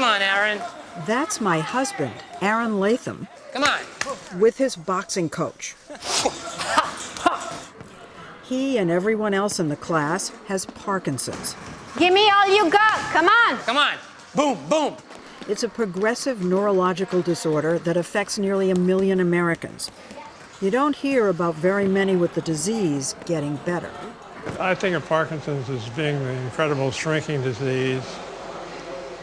Come on, Aaron. That's my husband, Aaron Latham, Come on. with his boxing coach. He and everyone else in the class has Parkinson's. Give me all you got. Come on. Come on. Boom, boom. It's a progressive neurological disorder that affects nearly 1 million Americans. You don't hear about very many with the disease getting better. I think of Parkinson's as being the incredible shrinking disease.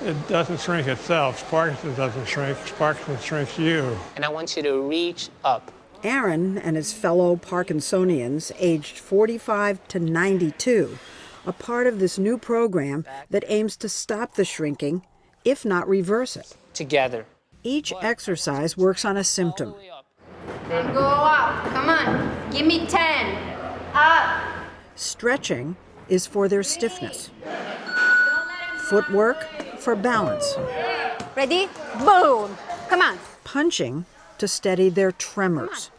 It doesn't shrink itself. Parkinson's doesn't shrink. Parkinson's shrinks you. And I want you to reach up. Aaron and his fellow Parkinsonians, aged 45 to 92, are part of this new program that aims to stop the shrinking, if not reverse it. Together. Each exercise works on a symptom. Then go up. Come on. Give me 10. Up. Stretching is for their stiffness. Footwork for balance. Ready? Boom. Come on. Punching to steady their tremors.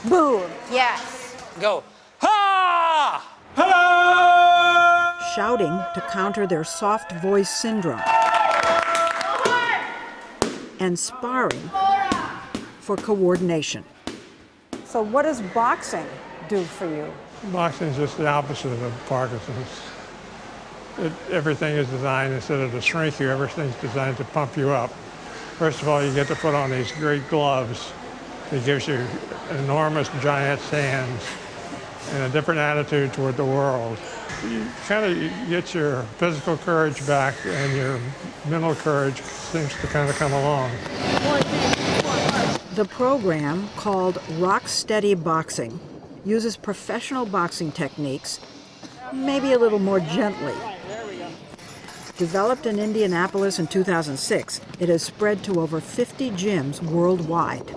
Boom. Yes. Go. Ha! Shouting to counter their soft voice syndrome. And sparring for coordination. So what does boxing do for you? Boxing is just the opposite of Parkinson's. Everything is designed, instead of to shrink you, everything's designed to pump you up. First of all, you get to put on these great gloves. It gives you enormous, giant hands and a different attitude toward the world. You kind of get your physical courage back, and your mental courage seems to kind of come along. The program, called Rocksteady Boxing, uses professional boxing techniques, maybe a little more gently. Developed in Indianapolis in 2006, it has spread to over 50 gyms worldwide.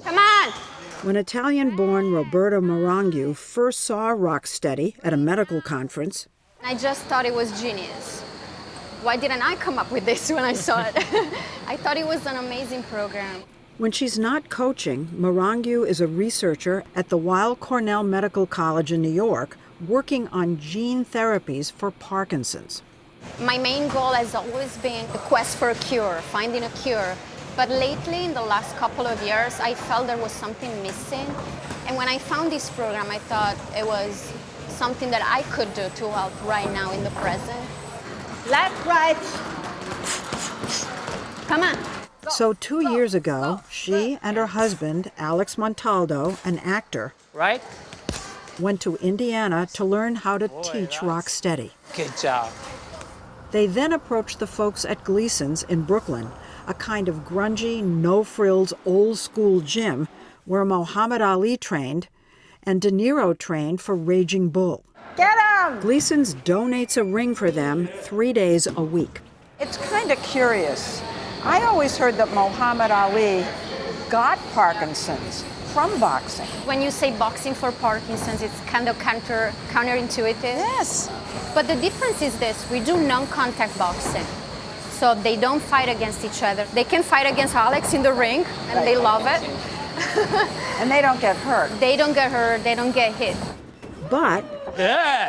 Come on. When Italian-born Roberta Marangu first saw Rocksteady at a medical conference, I just thought it was genius. Why didn't I come up with this when I saw it? I thought it was an amazing program. when she's not coaching, Marangu is a researcher at the Weill Cornell Medical College in New York, working on gene therapies for Parkinson's. My main goal has always been the quest for a cure, finding a cure. But lately, in the last couple of years, I felt there was something missing. And when I found this program, I thought it was something that I could do to help right now in the present. Left, right. Come on. So 2 years ago, she and her husband, Alex Montaldo, an actor, Right? went to Indiana to learn how to teach Rocksteady. Good job. They then approached the folks at Gleason's in Brooklyn, a kind of grungy, no-frills, old-school gym where Muhammad Ali trained and De Niro trained for Raging Bull. Get him! Gleason's donates a ring for them 3 days a week. It's kind of curious. I always heard that Muhammad Ali got Parkinson's from boxing. When you say boxing for Parkinson's, it's kind of counterintuitive. Yes. But the difference is this, we do non-contact boxing. So they don't fight against each other. They can fight against Alex in the ring, and they love it. And they don't get hurt. They don't get hurt, they don't get hit. But Yeah.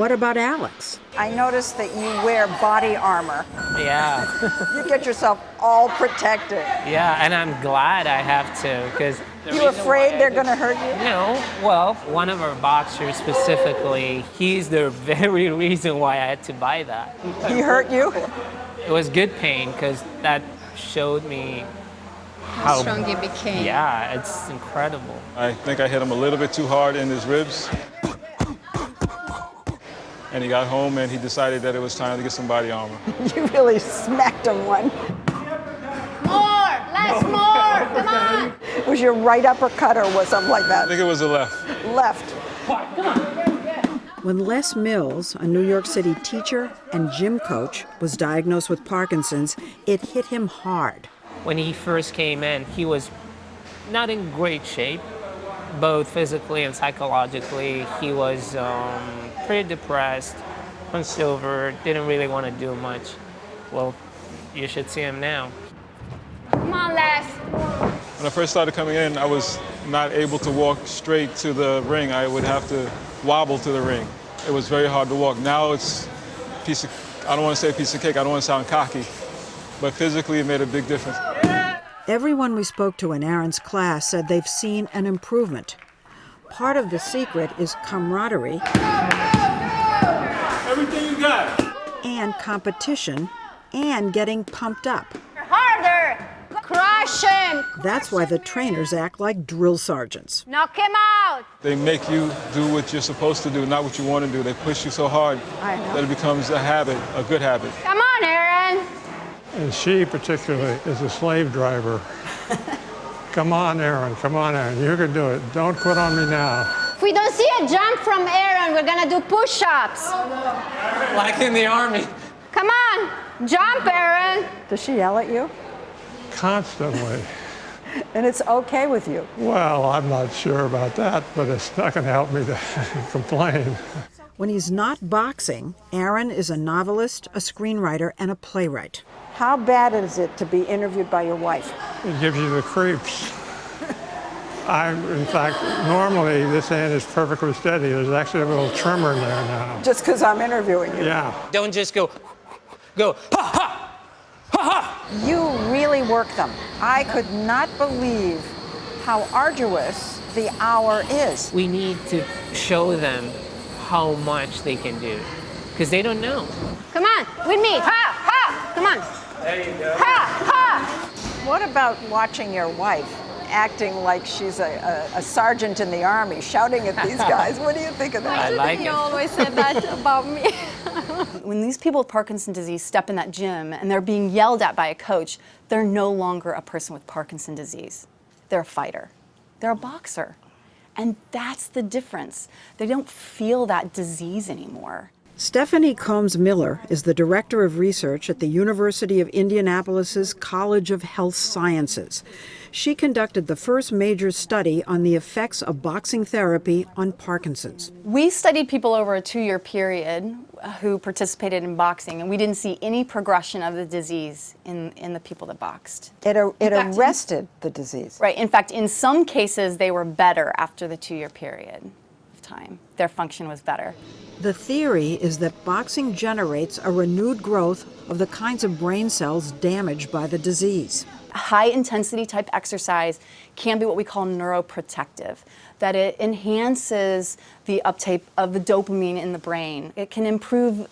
what about Alex? I noticed that you wear body armor. Yeah. You get yourself all protected. Yeah, and I'm glad I have to, because You afraid they're going to hurt you? No, well, one of our boxers specifically, he's the very reason why I had to buy that. He hurt you? It was good pain, because that showed me How strong you became. Yeah, it's incredible. I think I hit him a little bit too hard in his ribs. And he got home and he decided that it was time to get some body armor. You really smacked him one. More, less, more, come on. Was your right uppercut or was something like I that? think it was a left. Left. When Les Mills, a New York City teacher and gym coach, was diagnosed with Parkinson's, it hit him hard. When he first came in, he was not in great shape, both physically and psychologically. He was pretty depressed, hunched over, didn't really want to do much. Well, you should see him now. Come on, Les. When I first started coming in, I was not able to walk straight to the ring. I would have to wobble to the ring. It was very hard to walk. Now it's a piece of, I don't want to say a piece of cake, I don't want to sound cocky, but physically it made a big difference. Everyone we spoke to in Aaron's class said they've seen an improvement. Part of the secret is camaraderie Everything you got. and competition and getting pumped up. Harder! Crush him! That's why the trainers act like drill sergeants. Knock him out! They make you do what you're supposed to do, not what you want to do. They push you so hard that it becomes a habit, a good habit. Come on, Aaron! And she particularly is a slave driver. Come on, Aaron, you can do it. Don't quit on me now. If we don't see a jump from Aaron, we're gonna do push-ups. Like in the army. Come on, jump, Aaron! Does she yell at you? Constantly. And it's okay with you? Well, I'm not sure about that, but it's not going to help me to complain. When he's not boxing, Aaron is a novelist, a screenwriter, and a playwright. How bad is it to be interviewed by your wife? It gives you the creeps. In fact, normally this hand is perfectly steady. There's actually a little tremor in there now. Just because I'm interviewing you? Yeah. Don't just go, ha, ha, ha, ha. You really work them. I could not believe how arduous the hour is. We need to show them how much they can do, because they don't know. Come on, with me, ha, ha! Come on. There you go. Ha, ha! What about watching your wife acting like she's a sergeant in the army, shouting at these guys? What do you think of that? I like You it. always said that about me. When these people with Parkinson's disease step in that gym and they're being yelled at by a coach, they're no longer a person with Parkinson's disease. They're a fighter. They're a boxer. And that's the difference. They don't feel that disease anymore. Stephanie Combs Miller is the director of research at the University of Indianapolis's College of Health Sciences. She conducted the first major study on the effects of boxing therapy on Parkinson's. We studied people over a 2-year period who participated in boxing, and we didn't see any progression of the disease in the people that boxed. It arrested the disease. Right. In fact, in some cases, they were better after the 2-year period of time. Their function was better. The theory is that boxing generates a renewed growth of the kinds of brain cells damaged by the disease. High intensity type exercise can be what we call neuroprotective, that it enhances the uptake of the dopamine in the brain. It can improve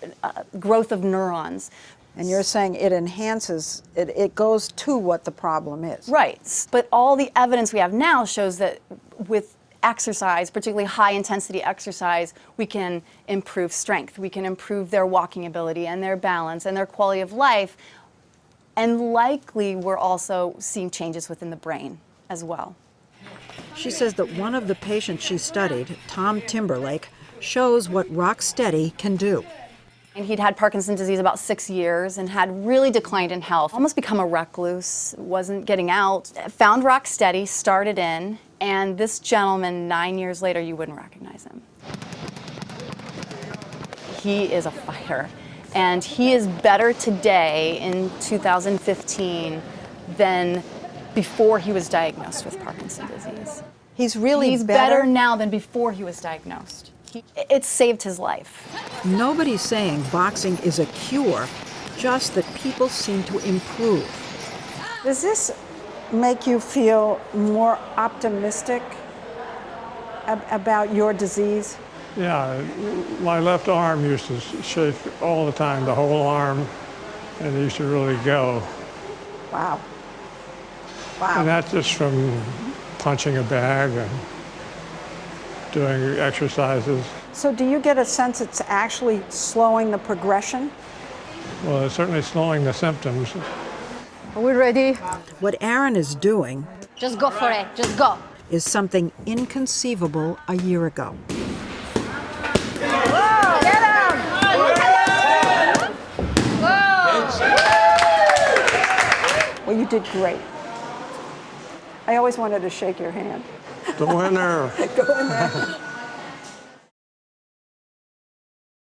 growth of neurons. And you're saying it enhances, it goes to what the problem is. Right. But all the evidence we have now shows that with exercise, particularly high intensity exercise, we can improve strength. We can improve their walking ability and their balance and their quality of life. And likely we're also seeing changes within the brain as well. She says that one of the patients she studied, Tom Timberlake, shows what Rocksteady can do. And he'd had Parkinson's disease about 6 years and had really declined in health, almost become a recluse, wasn't getting out. Found Rocksteady, started in, and this gentleman, 9 years later, you wouldn't recognize him. He is a fighter. And he is better today in 2015 than before he was diagnosed with Parkinson's disease. He's really He's better now than before he was diagnosed. It saved his life. Nobody's saying boxing is a cure, just that people seem to improve. Does this make you feel more optimistic about your disease? Yeah, my left arm used to shake all the time, the whole arm, and it used to really go. Wow. And that's just from punching a bag and doing exercises. So do you get a sense it's actually slowing the progression? Well, it's certainly slowing the symptoms. Are we ready? What Aaron is doing Just go for it, just go. is something inconceivable a year ago. Well, you did great. I always wanted to shake your hand. Go in there. Go in there.